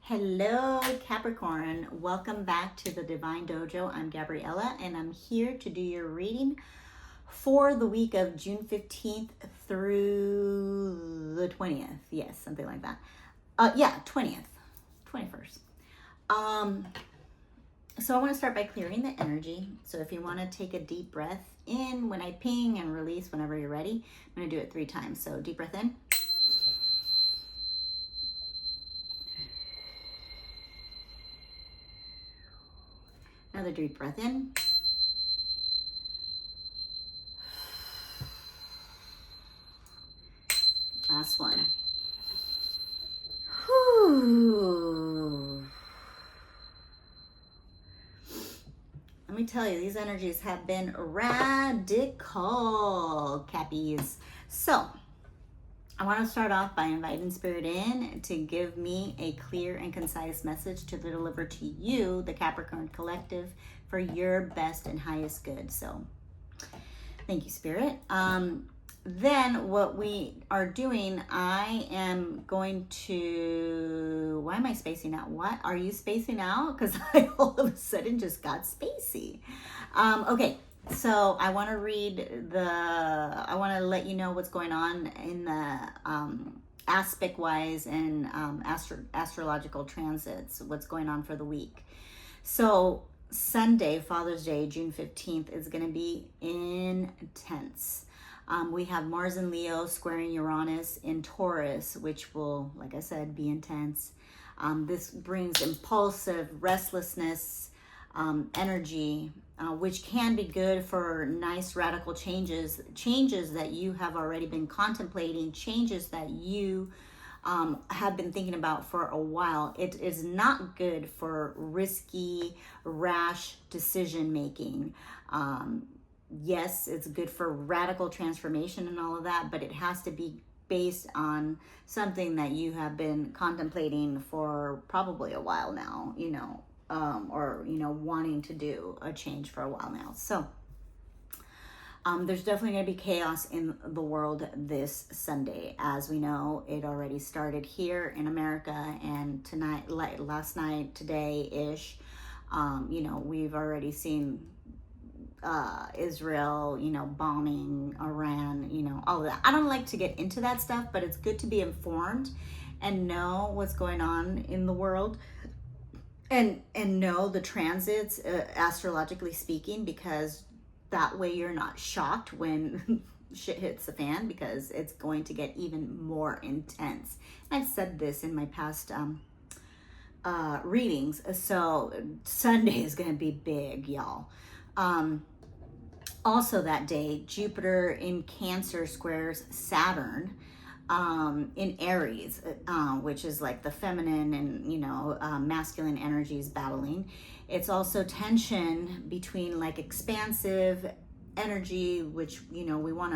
Hello, Capricorn. Welcome back to the Divine Dojo. I'm Gabriella, and I'm here to do your reading for the week of June 15th through the 20th. Yes, something like that. 20th, 21st. So I want to start by clearing the energy. So if you want to take a deep breath in when I ping and release whenever you're ready, I'm going to do it 3 times. So deep breath in. Another deep breath in. Last one. Whew. Let me tell you, these energies have been radical, Cappies. So, I want to start off by inviting Spirit in to give me a clear and concise message to deliver to you, the Capricorn Collective, for your best and highest good. So, thank you, Spirit. Then what we are doing, I am going to, why am I spacing out? What? Are you spacing out? Because I all of a sudden just got spacey. Okay. So I want to I want to let you know what's going on in the aspect wise and astrological transits, what's going on for the week. So Sunday, Father's Day, June 15th, is going to be intense. We have Mars and Leo squaring Uranus in Taurus, which will, like I said, be intense. This brings impulsive restlessness, energy, which can be good for nice radical changes that you have already been contemplating, changes that you have been thinking about for a while. It is not good for risky, rash decision making. Yes, it's good for radical transformation and all of that, but it has to be based on something that you have been contemplating for probably a while now, or wanting to do a change for a while now. So there's definitely going to be chaos in the world this Sunday. As we know, it already started here in America, and tonight, last night, today-ish, we've already seen Israel, bombing Iran, all of that. I don't like to get into that stuff, but it's good to be informed and know what's going on in the world and know the transits, astrologically speaking, because that way you're not shocked when shit hits the fan, because it's going to get even more intense. I've said this in my past readings. So Sunday is going to be big, y'all. Also that day, Jupiter in Cancer squares Saturn in Aries, which is like the feminine and, masculine energies battling. It's also tension between like expansive energy, which, we want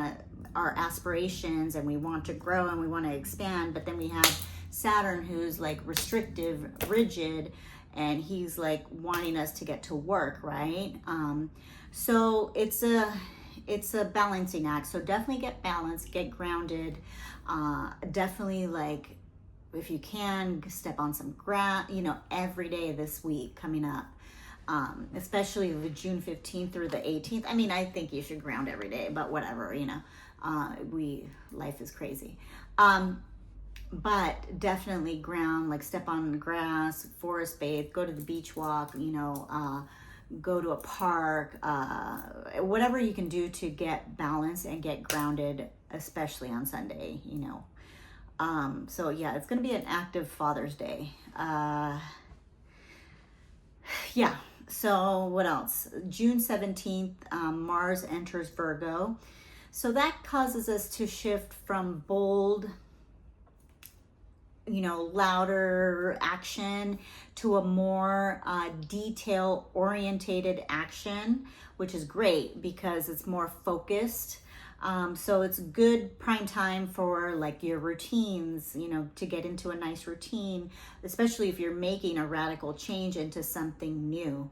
our aspirations and we want to grow and we want to expand. But then we have Saturn, who's like restrictive, rigid, and he's like wanting us to get to work, right? So it's a balancing act. So definitely get balanced, get grounded. Definitely, like, if you can, step on some ground, every day this week coming up. Especially the June 15th through the 18th. I mean, I think you should ground every day, but whatever, life is crazy. But definitely ground, like step on the grass, forest bathe, go to the beach walk, go to a park, whatever you can do to get balanced and get grounded, especially on Sunday, So yeah, it's going to be an active Father's Day. Yeah. So what else? June 17th, Mars enters Virgo. So that causes us to shift from bold, louder action to a more detail-orientated action, which is great because it's more focused. So it's good prime time for like your routines, to get into a nice routine, especially if you're making a radical change into something new.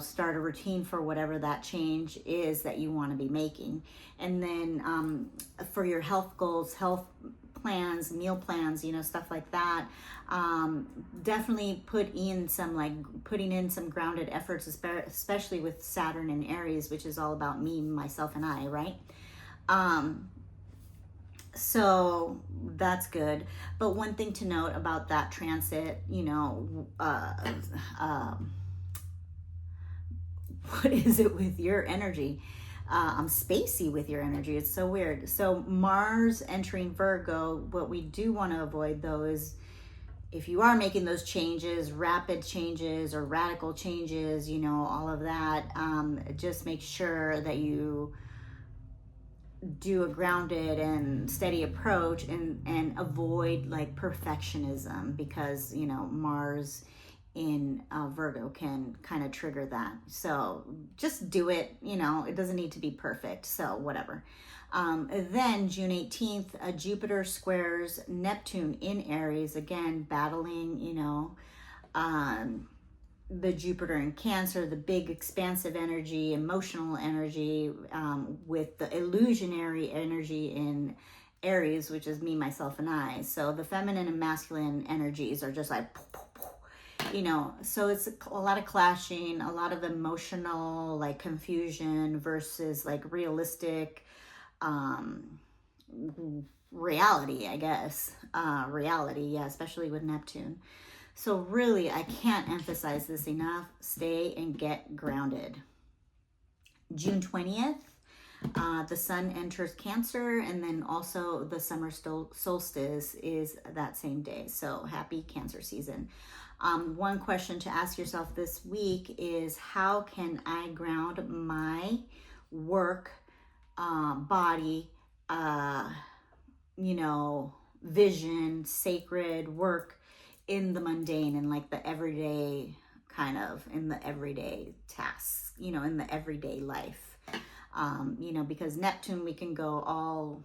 Start a routine for whatever that change is that you want to be making. And then for your health goals, health plans, meal plans, you know, stuff like that. Definitely putting in some grounded efforts, especially with Saturn and Aries, which is all about me, myself, and I, right? So that's good. But one thing to note about that transit, you know, what is it with your energy? I'm spacey with your energy. It's so weird. So Mars entering Virgo, what we do want to avoid though is if you are making those changes, rapid changes or radical changes, you know, all of that, just make sure that you do a grounded and steady approach and avoid like perfectionism, because, you know, Mars in Virgo can kind of trigger that. So just do it, you know, it doesn't need to be perfect. So whatever. Then June 18th, Jupiter squares Neptune in Aries, again, battling, you know, the Jupiter in Cancer, the big expansive energy, emotional energy, with the illusionary energy in Aries, which is me, myself, and I. So the feminine and masculine energies are just like, you know, so it's a lot of clashing, a lot of emotional like confusion versus like realistic reality, I guess. Reality, yeah, especially with Neptune. So really, I can't emphasize this enough. Stay and get grounded. June 20th, the sun enters Cancer, and then also the summer solstice is that same day. So happy Cancer season. One question to ask yourself this week is, how can I ground my work, body, you know, vision, sacred work in the mundane and like the everyday, kind of in the everyday tasks, you know, in the everyday life. You know, because Neptune, we can go all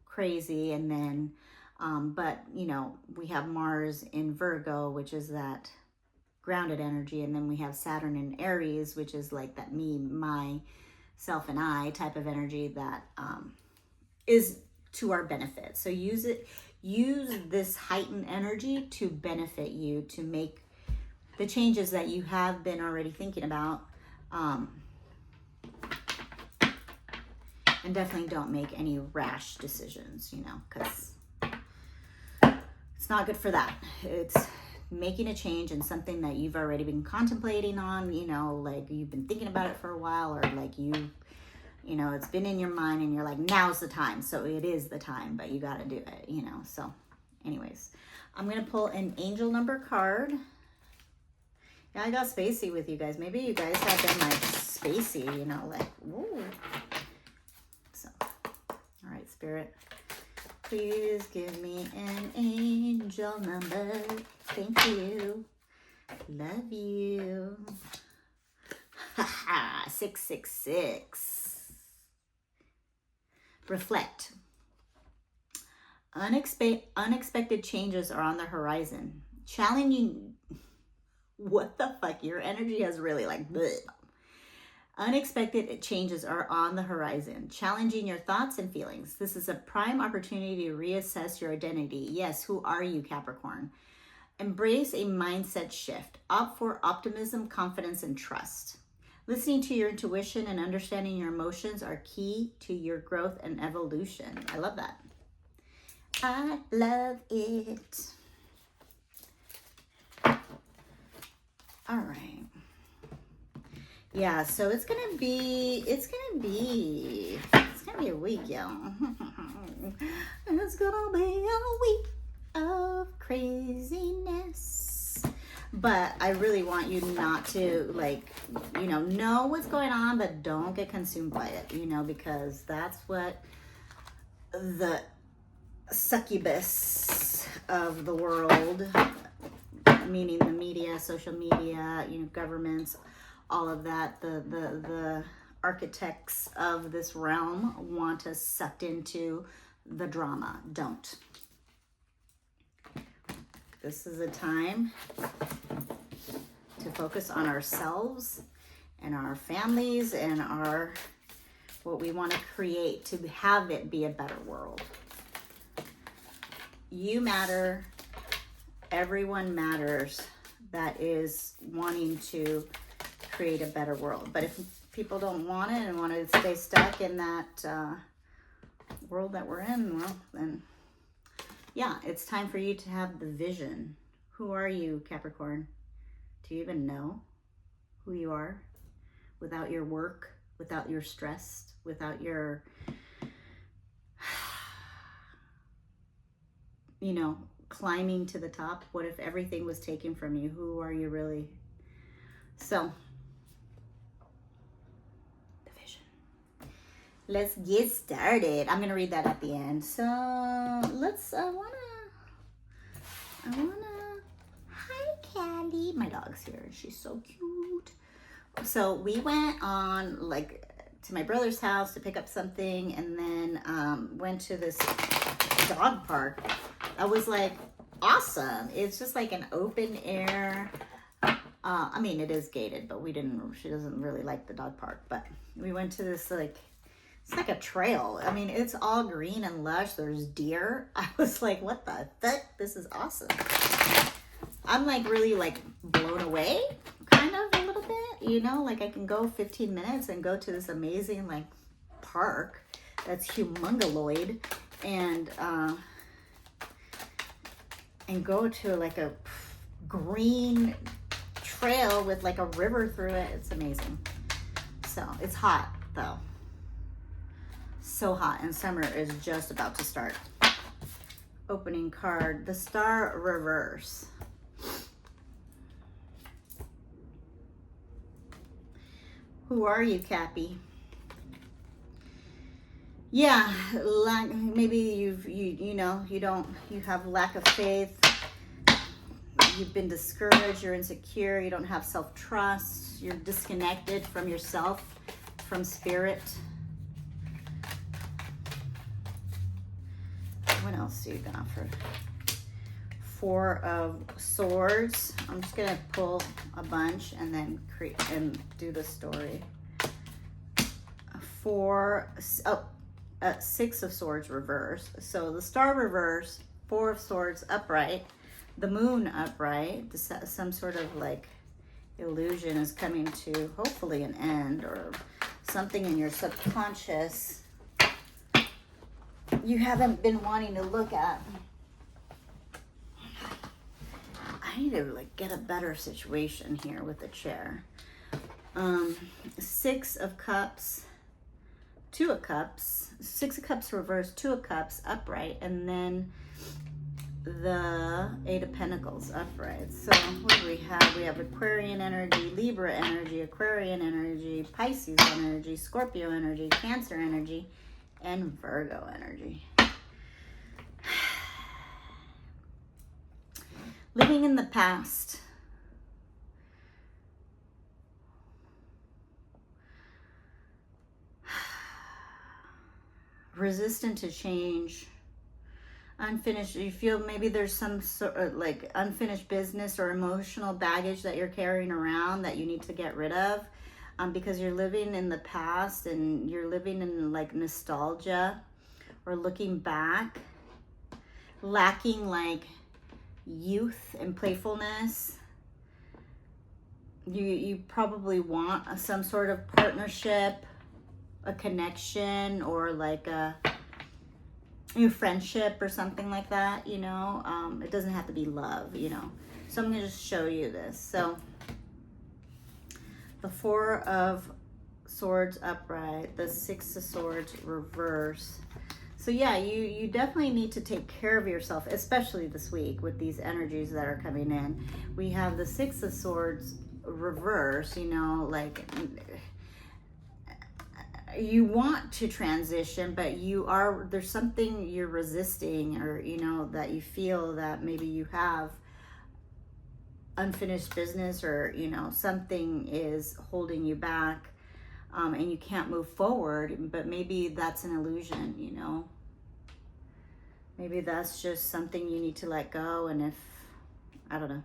crazy, and then but you know, we have Mars in Virgo, which is that grounded energy, and then we have Saturn in Aries, which is like that me, myself, and I type of energy that is to our benefit. So use this heightened energy to benefit you, to make the changes that you have been already thinking about. And definitely don't make any rash decisions, you know, because it's not good for that. It's making a change in something that you've already been contemplating on, you know, like you've been thinking about it for a while, or like you know, it's been in your mind and you're like, now's the time. So it is the time, but you got to do it, you know. So anyways, I'm going to pull an angel number card. Yeah, I got spacey with you guys. Maybe you guys have been like spacey, you know, like, woo. So, all right, Spirit, please give me an angel number. Thank you. Love you. 666. Reflect. Unexpected changes are on the horizon. Challenging. What the fuck? Your energy has really like bleh. Unexpected changes are on the horizon, challenging your thoughts and feelings. This is a prime opportunity to reassess your identity. Yes, who are you, Capricorn? Embrace a mindset shift. Opt for optimism, confidence, and trust. Listening to your intuition and understanding your emotions are key to your growth and evolution. I love that. I love it. All right. Yeah, so it's gonna be a week, y'all. It's gonna be a week of craziness. But I really want you not to, like, you know what's going on, but don't get consumed by it, you know, because that's what the succubus of the world, meaning the media, social media, you know, governments, all of that, the architects of this realm want us sucked into the drama. Don't. This is a time to focus on ourselves and our families and what we want to create to have it be a better world. You matter. Everyone matters that is wanting to create a better world. But if people don't want it and want to stay stuck in that world that we're in, well, then yeah, it's time for you to have the vision. Who are you, Capricorn? Do you even know who you are without your work, without your stress, without your, you know, climbing to the top? What if everything was taken from you? Who are you really? So, the vision. Let's get started. I'm gonna read that at the end. So let's. I wanna. Hi, Callie. My dog's here. She's so cute. So we went on to my brother's house to pick up something, and then went to this dog park. I was like, awesome. It's just like an open air. I mean, it is gated, but she doesn't really like the dog park. But we went to this it's like a trail. I mean, it's all green and lush. There's deer. I was like, what the fuck? This is awesome. I'm really blown away, kind of a little bit, you know, I can go 15 minutes and go to this amazing park that's humongoloid and go to a green trail with a river through it. It's amazing. So it's hot though. So hot, and summer is just about to start. Opening card, the Star Reverse. Who are you, Cappy? Yeah, maybe you have lack of faith. You've been discouraged, you're insecure, you don't have self-trust, you're disconnected from yourself, from spirit. What else do you got for 4 of Swords? I'm just gonna pull a bunch and then do the story. 6 of Swords reverse. So the Star reverse, 4 of Swords upright, the Moon upright. Some sort of illusion is coming to hopefully an end, or something in your subconscious you haven't been wanting to look at. I need to get a better situation here with the chair. 6 of Cups, 2 of Cups, 6 of Cups reversed, 2 of Cups upright, and then the 8 of Pentacles upright. So what do we have? We have Aquarian energy, Libra energy, Aquarian energy, Pisces energy, Scorpio energy, Cancer energy, and Virgo energy. Living in the past. Resistant to change. Unfinished. You feel maybe there's some sort of unfinished business or emotional baggage that you're carrying around that you need to get rid of. Because you're living in the past and you're living in nostalgia or looking back, lacking youth and playfulness. You probably want some sort of partnership, a connection, or a new friendship or something like that, you know. It doesn't have to be love, you know. So I'm going to just show you this. So the 4 of Swords upright, the 6 of Swords reverse. So yeah, you definitely need to take care of yourself, especially this week with these energies that are coming in. We have the 6 of Swords reverse, you know, you want to transition, but there's something you're resisting, or, you know, that you feel that maybe you have unfinished business, or, you know, something is holding you back, and you can't move forward. But maybe that's an illusion, you know. Maybe that's just something you need to let go. And I don't know.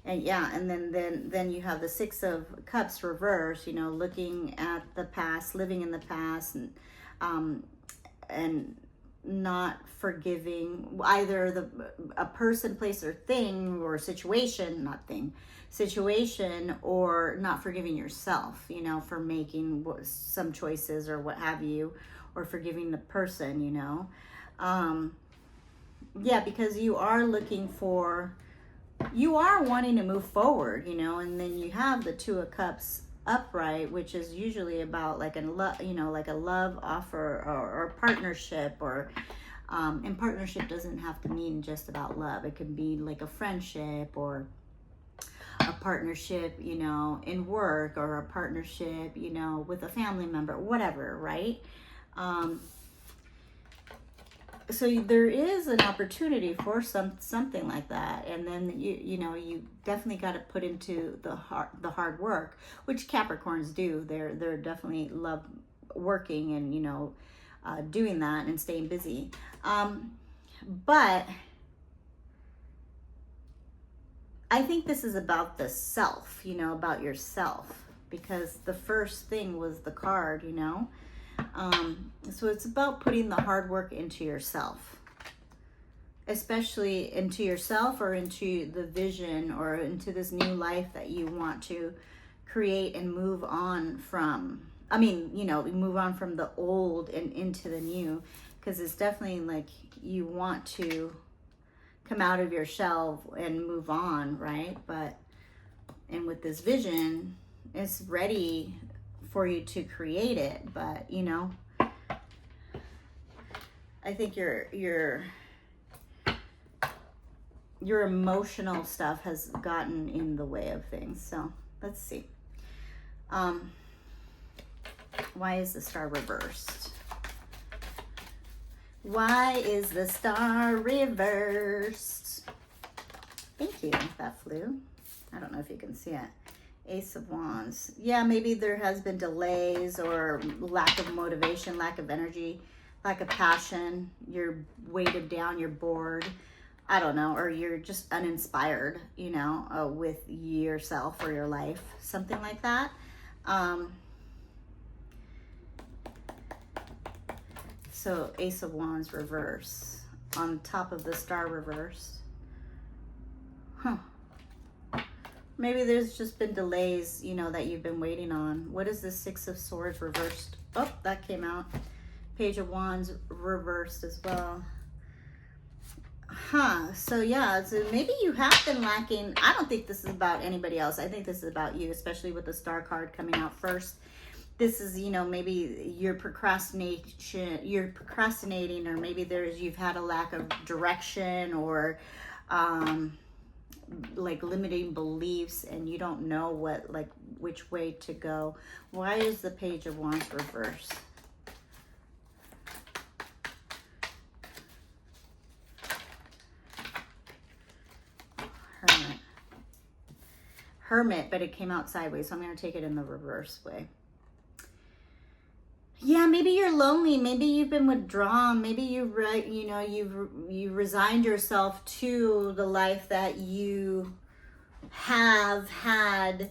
And yeah, and then you have the 6 of Cups reverse, you know, looking at the past, living in the past, and not forgiving either a person, place, or thing, or situation, not thing, situation, or not forgiving yourself, you know, for making some choices or what have you, or forgiving the person, you know. Yeah, because you are wanting to move forward, you know, and then you have the Two of Cups upright, which is usually about like a love offer, or partnership, or and partnership doesn't have to mean just about love. It can be like a friendship, or a partnership, you know, in work, or a partnership, you know, with a family member, whatever, right? So there is an opportunity for something like that, and then you definitely got to put into the hard work, which Capricorns do. They're definitely love working and, you know, doing that and staying busy. But I think this is about the self, you know, about yourself, because the first thing was the card, you know. So it's about putting the hard work into yourself, especially into yourself, or into the vision, or into this new life that you want to create and move on from. I mean, you know, move on from the old and into the new, because it's definitely like you want to come out of your shell and move on, right? And with this vision, it's ready for you to create it, but you know, I think your emotional stuff has gotten in the way of things. So let's see. Why is the star reversed? Why is the star reversed? Thank you. That flew. I don't know if you can see it. Ace of Wands. Yeah, maybe there has been delays, or lack of motivation, lack of energy, lack of passion. You're weighted down, you're bored. I don't know, or you're just uninspired, you know, with yourself or your life, something like that. So Ace of Wands reverse on top of the star reverse. Huh. Maybe there's just been delays, you know, that you've been waiting on. What is this Six of Swords reversed? Oh, that came out. Page of Wands reversed as well. So yeah, so maybe you have been lacking. I don't think this is about anybody else. I think this is about you, especially with the star card coming out first. This is, you know, maybe you're procrastinating, or maybe you've had a lack of direction, or like limiting beliefs, and you don't know which way to go. Why is the Page of Wands reversed? Hermit, but it came out sideways, so I'm going to take it in the reverse way. Yeah, maybe you're lonely. Maybe you've been withdrawn. Maybe you've resigned yourself to the life that you have had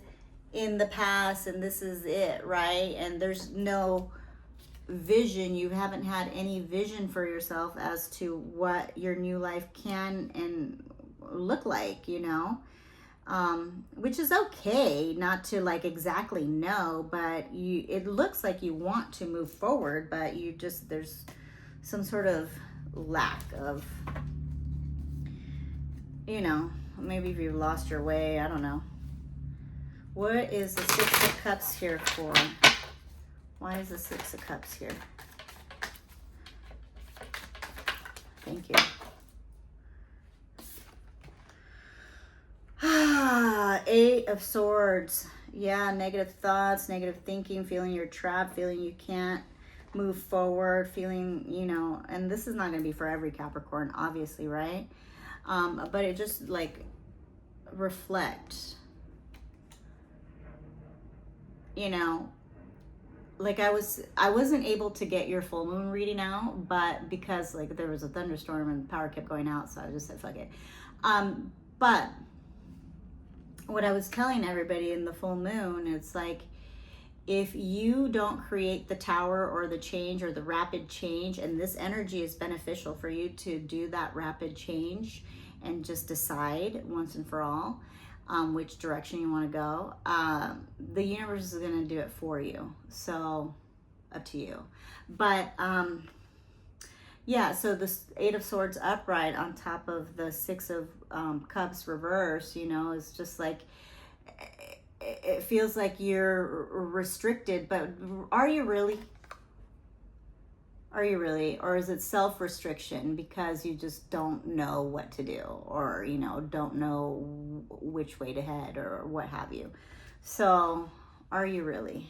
in the past, and this is it, right? And there's no vision. You haven't had any vision for yourself as to what your new life can and look like, you know. Which is okay not to like exactly know, but it looks like you want to move forward, but there's some sort of lack of, you know, maybe if you lost your way, I don't know. What is the Six of Cups here for? Why is the Six of Cups here? Thank you. Eight of Swords. Yeah, negative thoughts, negative thinking, feeling you're trapped, feeling you can't move forward, feeling, you know, and this is not going to be for every Capricorn, obviously, right? But it just like reflect, you know, like I wasn't able to get your full moon reading out, but because like there was a thunderstorm and the power kept going out, so I just said fuck it. But what I was telling everybody in the full moon, it's like if you don't create the tower or the change or the rapid change, and this energy is beneficial for you to do that rapid change and just decide once and for all which direction you want to go, the universe is going to do it for you. So up to you. But yeah, so this Eight of Swords upright on top of the Six of Cups reverse, you know, is just like, it feels like you're restricted, but are you really? Are you really? Or is it self-restriction because you just don't know what to do, or, you know, don't know which way to head or what have you? So are you really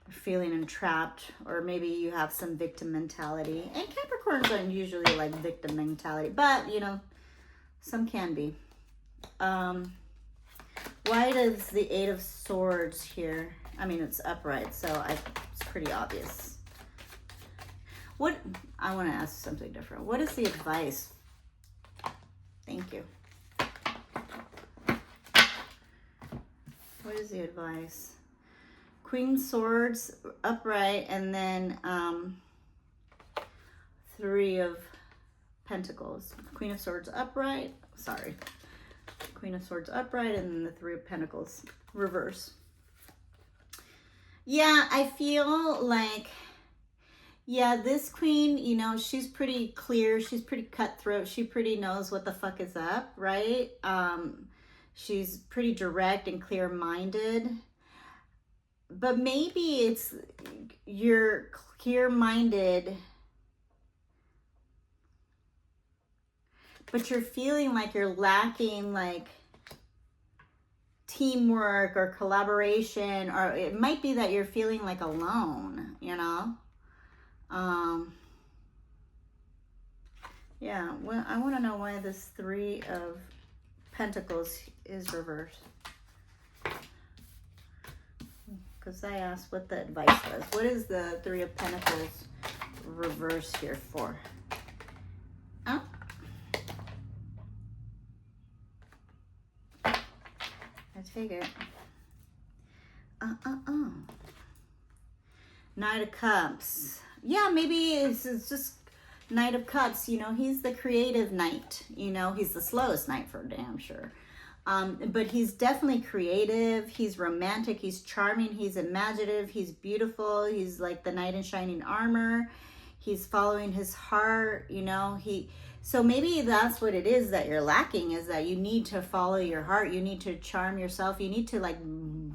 feeling entrapped? Or maybe you have some victim mentality, and Capricorns aren't usually like victim mentality, but you know, some can be. Why does the Eight of Swords here? I mean, it's upright, so it's pretty obvious. What, I want to ask something different. What is the advice? Thank you. What is the advice? Queen Swords upright, and then Three of Pentacles. Queen of Swords upright. Sorry. Queen of Swords upright, and then the Three of Pentacles reverse. Yeah, I feel like, yeah, this queen, you know, she's pretty clear. She's pretty cutthroat. She pretty knows what the fuck is up, right? She's pretty direct and clear-minded. But maybe it's you're clear-minded, but you're feeling like you're lacking like teamwork or collaboration, or it might be that you're feeling like alone, you know? Yeah, well, I want to know why this Three of Pentacles is reversed. Because I asked what the advice was. What is the Three of Pentacles reverse here for? Oh. I take it. Knight of Cups. Yeah, maybe it's just Knight of Cups. You know, he's the creative knight. You know, he's the slowest knight for damn sure. But he's definitely creative. He's romantic. He's charming. He's imaginative. He's beautiful. He's like the knight in shining armor. He's following his heart. You know, so maybe that's what it is that you're lacking, is that you need to follow your heart. You need to charm yourself. You need to like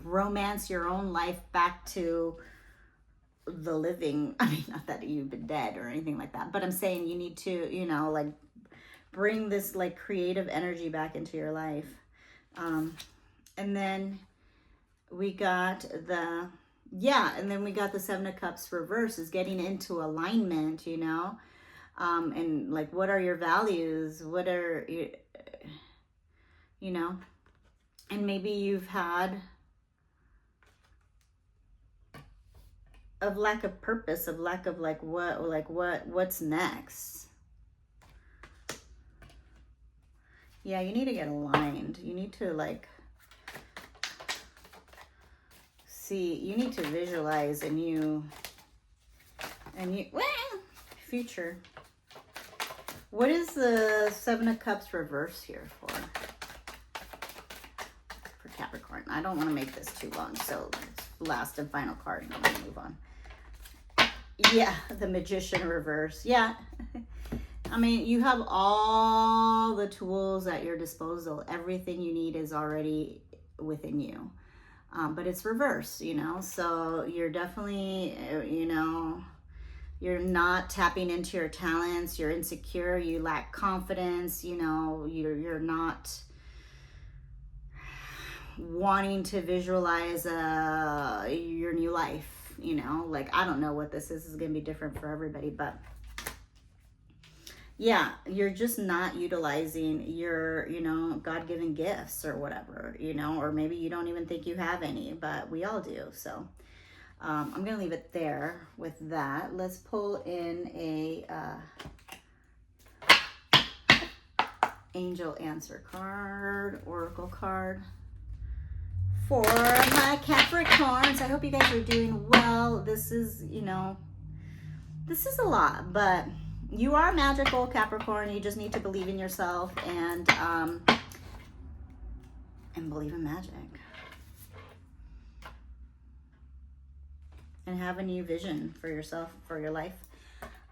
romance your own life back to the living. I mean, not that you've been dead or anything like that, but I'm saying you need to, you know, like bring this like creative energy back into your life. And then we got the Seven of Cups reverse, is getting into alignment, you know, and like, what are your values? What are, you know, and maybe you've had of lack of purpose, of lack of like what's next. Yeah, you need to get aligned. You need to like see, you need to visualize a new future. What is the Seven of Cups reverse here for Capricorn? I don't want to make this too long, so last and final card, and then we'll move on. Yeah, the Magician reverse. Yeah. I mean, you have all the tools at your disposal. Everything you need is already within you. But it's reverse, you know, so you're definitely, you know, you're not tapping into your talents. You're insecure. You lack confidence. You know, you're not wanting to visualize your new life. You know, like, I don't know what this is. This is going to be different for everybody, but yeah, you're just not utilizing your, you know, God-given gifts or whatever, you know, or maybe you don't even think you have any, but we all do. So I'm going to leave it there with that. Let's pull in a angel answer card, oracle card For my Capricorns, I hope you guys are doing well. This is, this is a lot, but you are magical, Capricorn. You just need to believe in yourself and believe in magic. And have a new vision for yourself, for your life.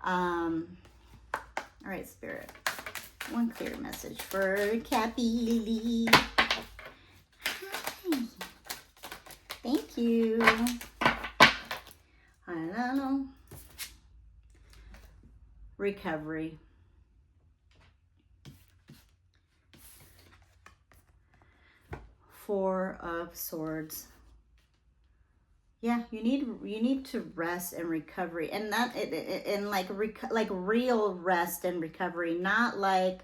All right, Spirit. One clear message for Cappy Lily. Hi. Thank you. Hello. Recovery. Four of Swords. Yeah, you need to rest and recovery, and that and like real rest and recovery, not like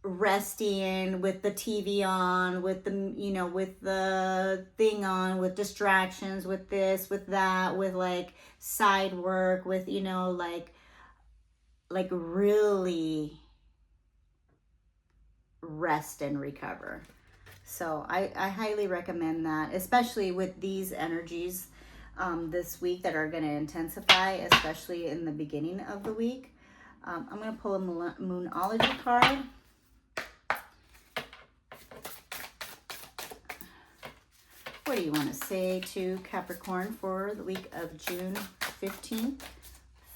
resting with the TV on, with the with the thing on, with distractions, with this, with that, with like side work, with like really rest and recover. So I highly recommend that, especially with these energies this week that are going to intensify, especially in the beginning of the week. I'm going to pull a Moonology card. What do you want to say to Capricorn for the week of June 15th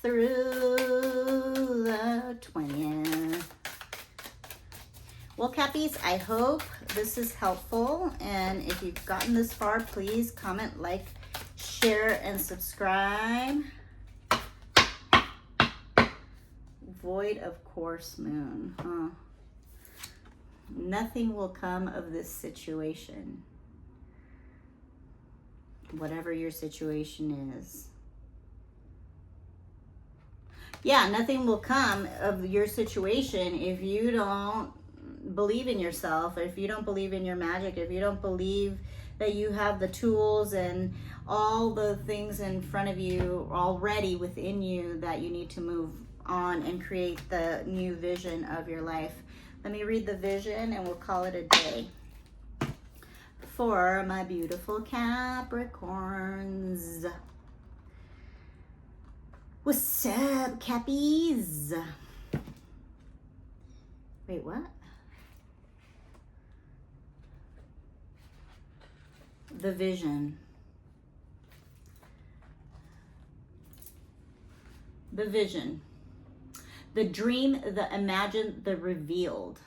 through the 20th? Well, Cappies, I hope this is helpful. And if you've gotten this far, please comment, like, share, and subscribe. Void of course moon. Huh? Nothing will come of this situation. Whatever your situation is. Yeah, nothing will come of your situation if you don't believe in yourself, if you don't believe in your magic, if you don't believe that you have the tools and all the things in front of you already within you that you need to move on and create the new vision of your life. Let me read the vision and we'll call it a day. For my beautiful Capricorns. What's up, Cappies? Wait, what? The vision. The vision. The dream, the imagined, the revealed.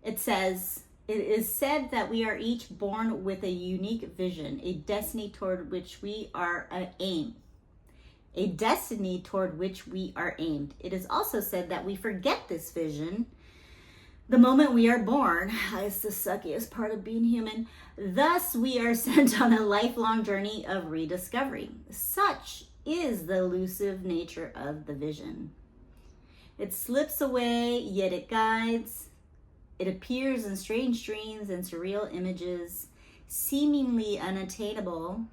It says, it is said that we are each born with a unique vision, a destiny toward which we are aimed. A destiny toward which we are aimed. It is also said that we forget this vision the moment we are born. It's the suckiest part of being human. Thus, we are sent on a lifelong journey of rediscovery. Such is the elusive nature of the vision. It slips away, yet it guides. It appears in strange dreams and surreal images, seemingly unattainable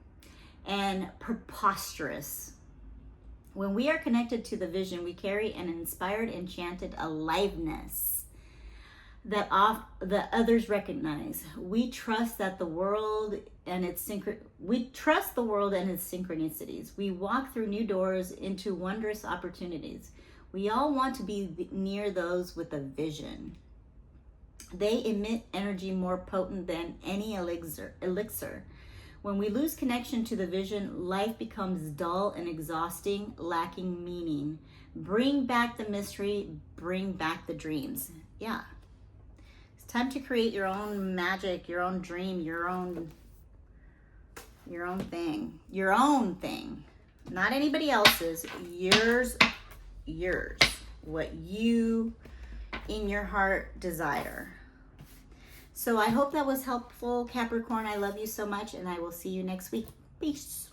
and preposterous. When we are connected to the vision, we carry an inspired, enchanted aliveness that others recognize. We trust that the world and its synchronicities. We walk through new doors into wondrous opportunities. We all want to be near those with a vision. They emit energy more potent than any elixir. When we lose connection to the vision, life becomes dull and exhausting, lacking meaning. Bring back the mystery, bring back the dreams. Yeah. It's time to create your own magic, your own dream, your own thing. Your own thing. Not anybody else's. Yours. What you in your heart desire. So I hope that was helpful, Capricorn. I love you so much, and I will see you next week. Peace.